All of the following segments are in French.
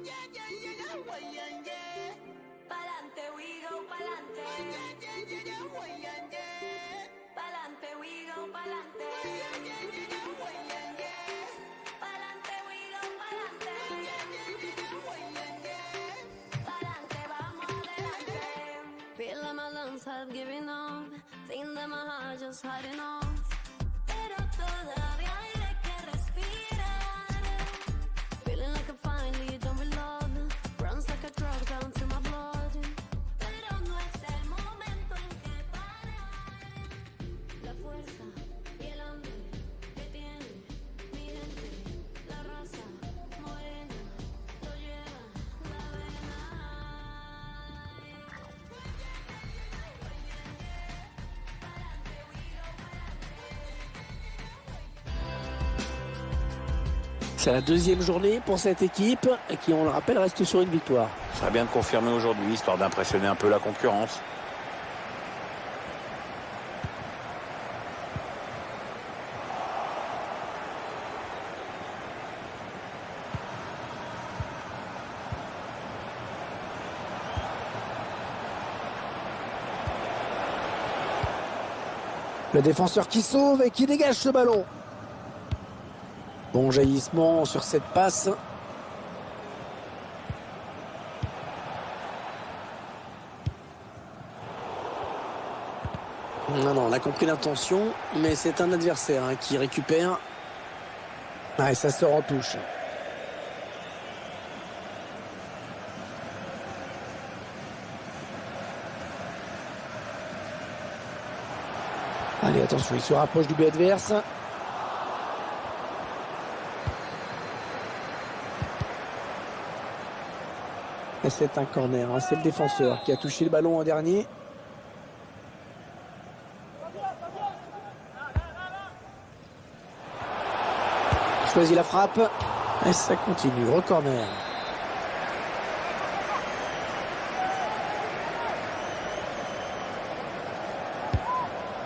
Pa'lante, we go, pa'lante. Pa'lante, we go, pa'lante. Pa'lante, we go, pa'lante. Pa'lante, vamos adelante. Feel like my lungs have given up. Think that my heart just had enough. Pero todavía hay aire que respirar. Feeling like I'm finally done with love. Runs like a drug down to my blood. Pero no es el momento en que parar. La fuerza y el hambre que tiene mi gente. La raza morena lo lleva la vena. C'est la deuxième journée pour cette équipe qui, on le rappelle, reste sur une victoire. Ça serait bien de confirmer aujourd'hui, histoire d'impressionner un peu la concurrence. Le défenseur qui sauve et qui dégage ce ballon. Bon jaillissement sur cette passe. Non, on a compris l'intention, mais c'est un adversaire qui récupère. Ah, et ça sort en touche. Allez, attention, il se rapproche du but adverse. Et c'est un corner, c'est le défenseur qui a touché le ballon en dernier. Il choisit la frappe. Et ça continue, re-corner.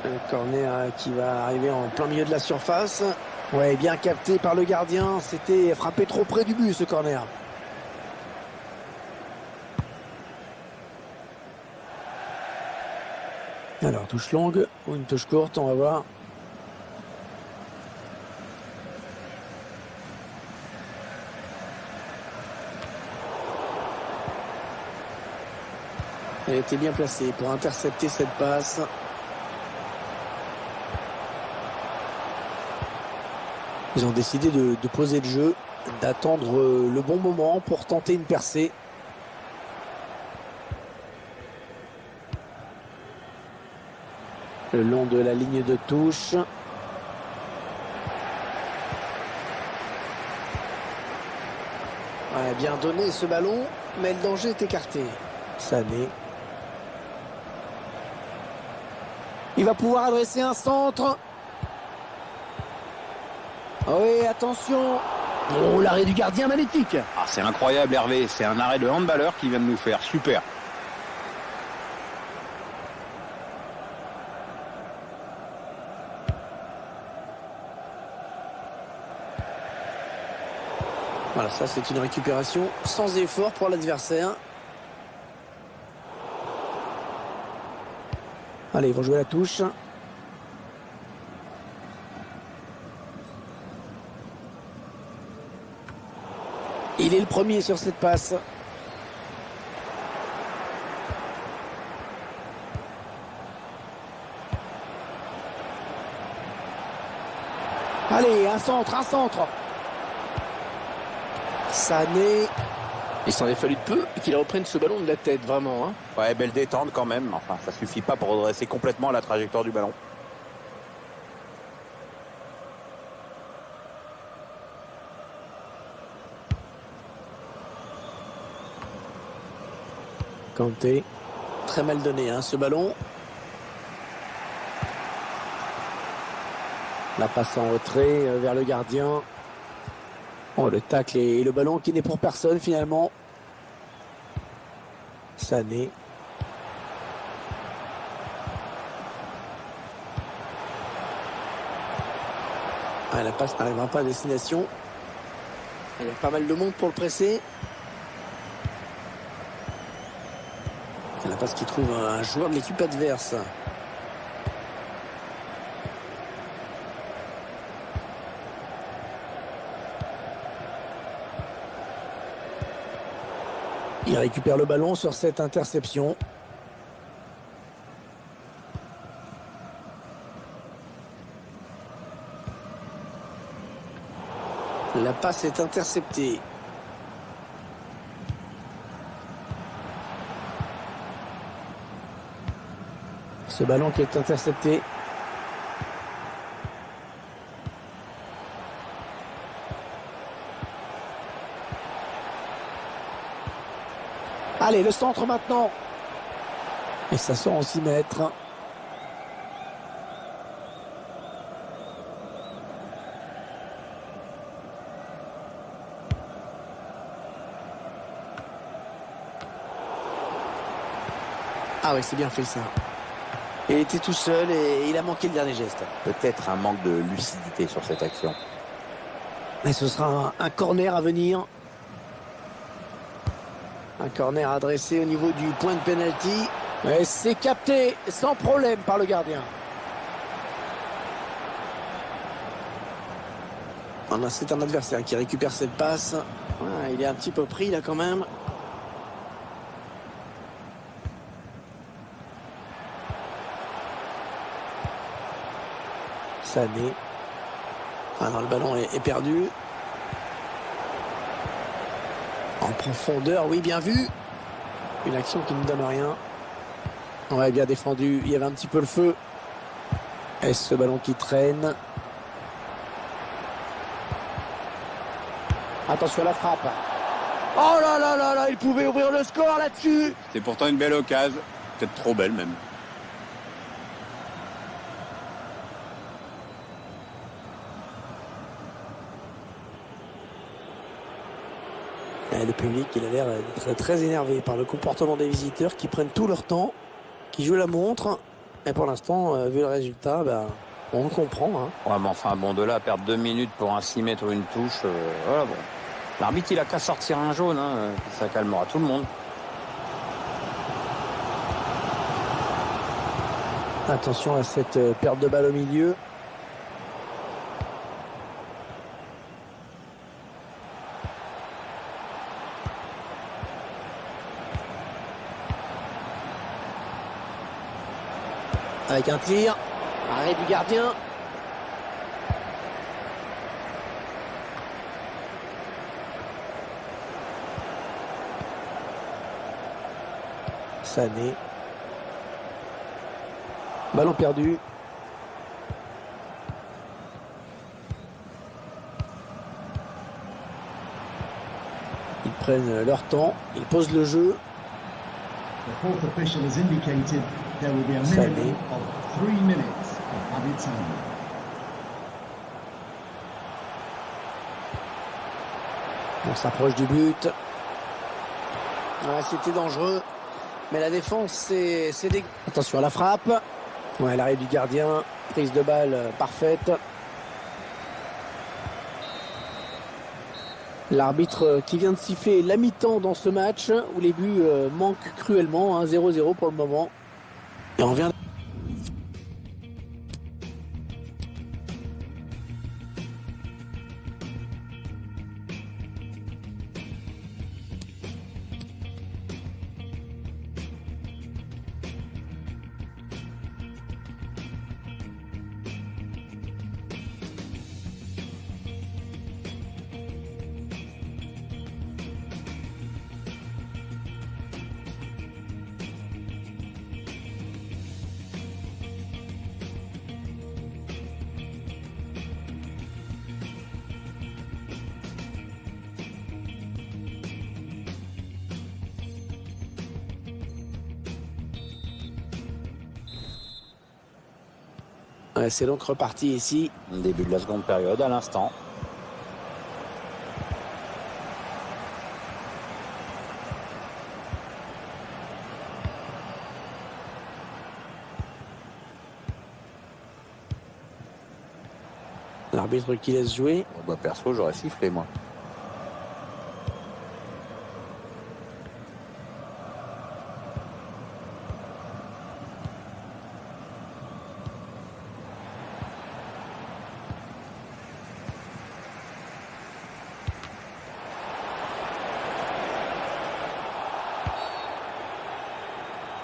Un corner qui va arriver en plein milieu de la surface. Ouais, bien capté par le gardien. C'était frappé trop près du but, ce corner. Alors, touche longue ou une touche courte, on va voir. Elle était bien placée pour intercepter cette passe. Ils ont décidé de poser le jeu, d'attendre le bon moment pour tenter une percée. Le long de la ligne de touche. Ouais, bien donné ce ballon, mais le danger est écarté. Sané. Il va pouvoir adresser un centre. Oui, attention. Oh, l'arrêt du gardien magnifique. Ah, c'est incroyable, Hervé. C'est un arrêt de handballeur qui vient de nous faire. Super. Voilà, ça c'est une récupération sans effort pour l'adversaire. Allez, ils vont jouer la touche. Il est le premier sur cette passe. Allez, un centre, un centre. Sané. Il s'en est fallu de peu qu'il reprenne ce ballon de la tête, vraiment. Hein. Ouais, belle détente quand même. Enfin, ça suffit pas pour redresser complètement la trajectoire du ballon. Kanté. Très mal donné, ce ballon. La passe en retrait vers le gardien. Oh, le tacle et le ballon qui n'est pour personne finalement. Sané. Ah, la passe n'arrivera pas à destination. Il y a pas mal de monde pour le presser. parce qu'il trouve un joueur de l'équipe adverse. Il récupère le ballon sur cette interception. La passe est interceptée. Ce ballon qui est intercepté. Allez, le centre maintenant. Et ça sort en 6 mètres. Ah oui, c'est bien fait ça. Il était tout seul et il a manqué le dernier geste. Peut-être un manque de lucidité sur cette action. Et ce sera un corner à venir. Un corner adressé au niveau du point de pénalty. Et c'est capté sans problème par le gardien. C'est un adversaire qui récupère cette passe. Ah, il est un petit peu pris là quand même. Sané. Ah non, le ballon est perdu. En profondeur, oui, bien vu. Une action qui ne donne rien. Ouais, bien défendu. Il y avait un petit peu le feu. Et ce ballon qui traîne. Attention à la frappe. Oh là là là là, il pouvait ouvrir le score là-dessus. C'est pourtant une belle occasion. Peut-être trop belle même. Le public, il a l'air d'être très énervé par le comportement des visiteurs qui prennent tout leur temps, qui jouent la montre. Et pour l'instant, vu le résultat, on le comprend. Hein. Ouais, mais enfin, bon, de là à perdre 2 minutes pour un 6 mètres ou une touche, voilà, bon. L'arbitre, il a qu'à sortir un jaune, hein, ça calmera tout le monde. Attention à cette perte de balle au milieu. Avec un tir, arrêt du gardien. Sané. Ballon perdu. Ils prennent leur temps, ils posent le jeu. The fourth official has indicated there will be a minimum of 3 minutes of added time. On s'approche du but. Ouais, c'était dangereux. Mais la défense, c'est dégueu. Attention à la frappe. Ouais, l'arrêt du gardien. Prise de balle parfaite. L'arbitre qui vient de siffler la mi-temps dans ce match où les buts manquent cruellement. 0-0 pour le moment. Et on vient... Ouais, c'est donc reparti ici. Début de la seconde période à l'instant. L'arbitre qui laisse jouer. Bah, perso, j'aurais sifflé, moi.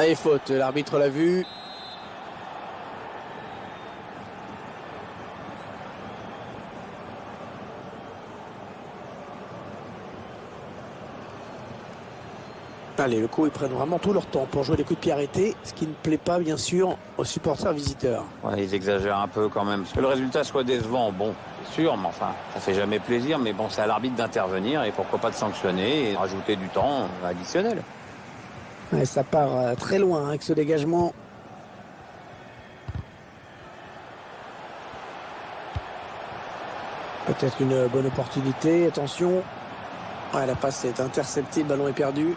Allez, faute, l'arbitre l'a vu. Allez, le coup, ils prennent vraiment tout leur temps pour jouer les coups de pied arrêtés, ce qui ne plaît pas, bien sûr, aux supporters visiteurs. Ouais, ils exagèrent un peu quand même. Que le résultat soit décevant, bon, c'est sûr, mais enfin, ça fait jamais plaisir. Mais bon, c'est à l'arbitre d'intervenir et pourquoi pas de sanctionner et rajouter du temps additionnel. Ouais, ça part très loin avec ce dégagement. Peut-être une bonne opportunité, attention. Ouais, la passe est interceptée, le ballon est perdu.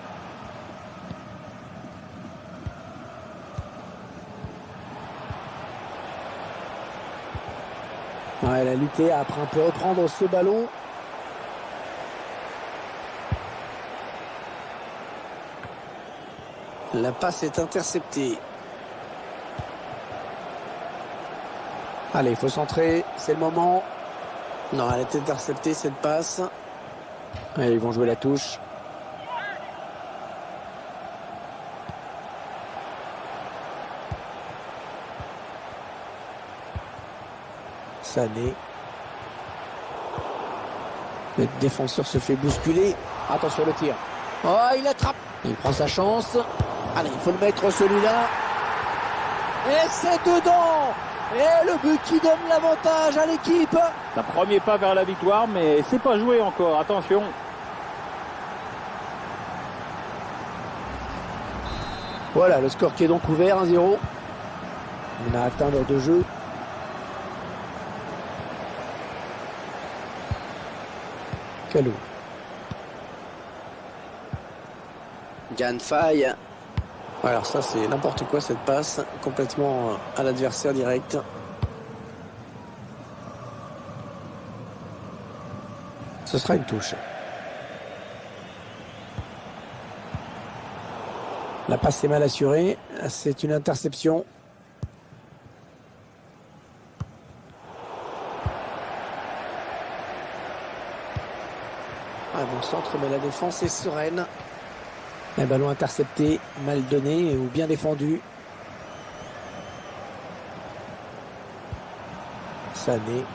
Ouais, elle a lutté après un peu reprendre ce ballon. La passe est interceptée. Allez, il faut centrer, c'est le moment. Non, elle est interceptée cette passe. Allez, ils vont jouer la touche. Sané. Le défenseur se fait bousculer. Attention le tir. Oh, il attrape. Il prend sa chance. Allez, il faut le mettre celui-là. Et c'est dedans. Et le but qui donne l'avantage à l'équipe. Un premier pas vers la victoire, mais c'est pas joué encore. Attention. Voilà, le score qui est donc ouvert, 1-0. On a atteint l'heure de jeu. Kalou. Gan Faye. Alors ça c'est n'importe quoi cette passe, complètement à l'adversaire direct. Ce sera une touche. La passe est mal assurée, c'est une interception. Un bon centre, mais la défense est sereine. Un ballon intercepté, mal donné ou bien défendu. Sané.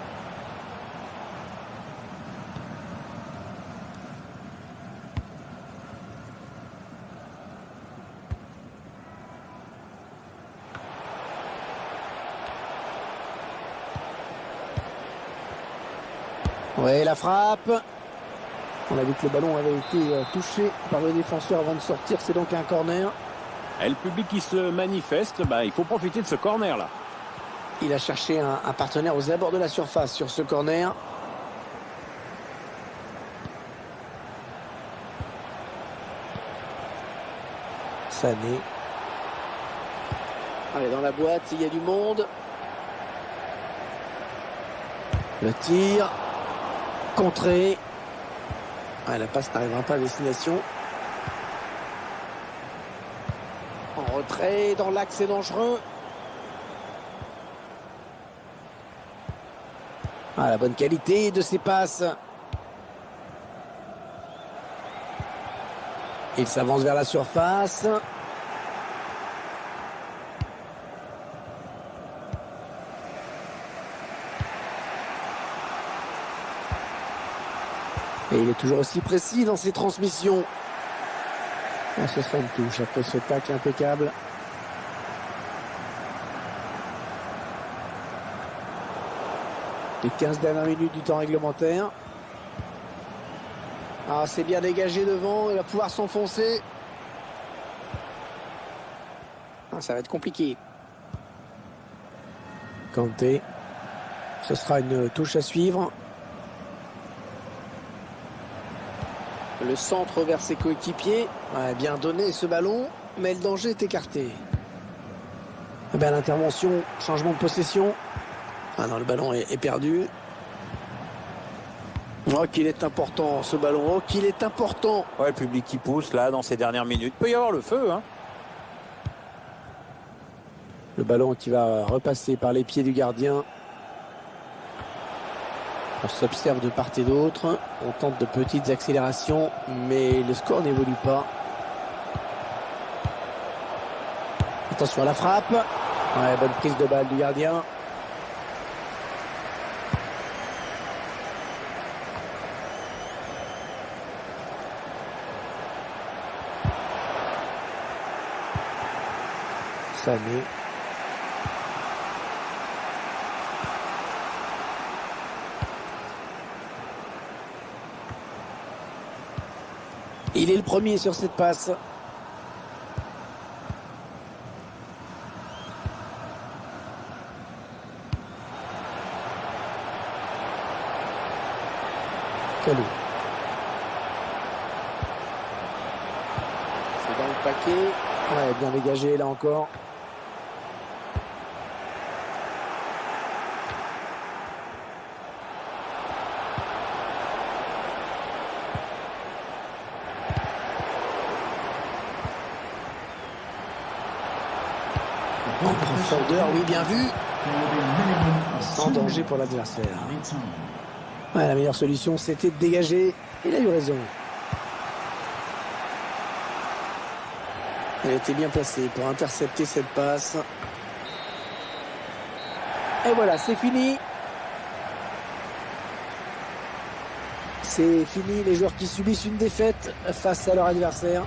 Ouais, la frappe. On a vu que le ballon avait été touché par le défenseur avant de sortir. C'est donc un corner. Et le public qui se manifeste, il faut profiter de ce corner-là. Il a cherché un partenaire aux abords de la surface sur ce corner. Sané. Allez, dans la boîte, il y a du monde. Le tir. Contré. Ah, la passe n'arrivera pas à destination. En retrait, dans l'axe, c'est dangereux. Ah, la bonne qualité de ses passes. Il s'avance vers la surface. Et il est toujours aussi précis dans ses transmissions. Ah, ce sera une touche après ce tacle impeccable. Les 15 dernières minutes du temps réglementaire. Ah, c'est bien dégagé devant. Il va pouvoir s'enfoncer. Ah, ça va être compliqué. Kanté. Ce sera une touche à suivre. Le centre vers ses coéquipiers. Ouais, bien donné ce ballon, mais le danger est écarté. Eh bien, l'intervention, changement de possession. Ah non, le ballon est perdu. Oh, qu'il est important ce ballon. Oh, qu'il est important. Ouais, le public qui pousse là dans ces dernières minutes. Il peut y avoir le feu, hein. Le ballon qui va repasser par les pieds du gardien. On s'observe de part et d'autre. On tente de petites accélérations, mais le score n'évolue pas. Attention à la frappe. Ouais, bonne prise de balle du gardien. Sané. Il est le premier sur cette passe. Kalou. C'est dans le paquet. Ouais, bien dégagé là encore. En profondeur, oui, bien vu. Sans danger pour l'adversaire. Ouais, la meilleure solution, c'était de dégager. Il a eu raison. Elle était bien placée pour intercepter cette passe. Et voilà, c'est fini. C'est fini, les joueurs qui subissent une défaite face à leur adversaire.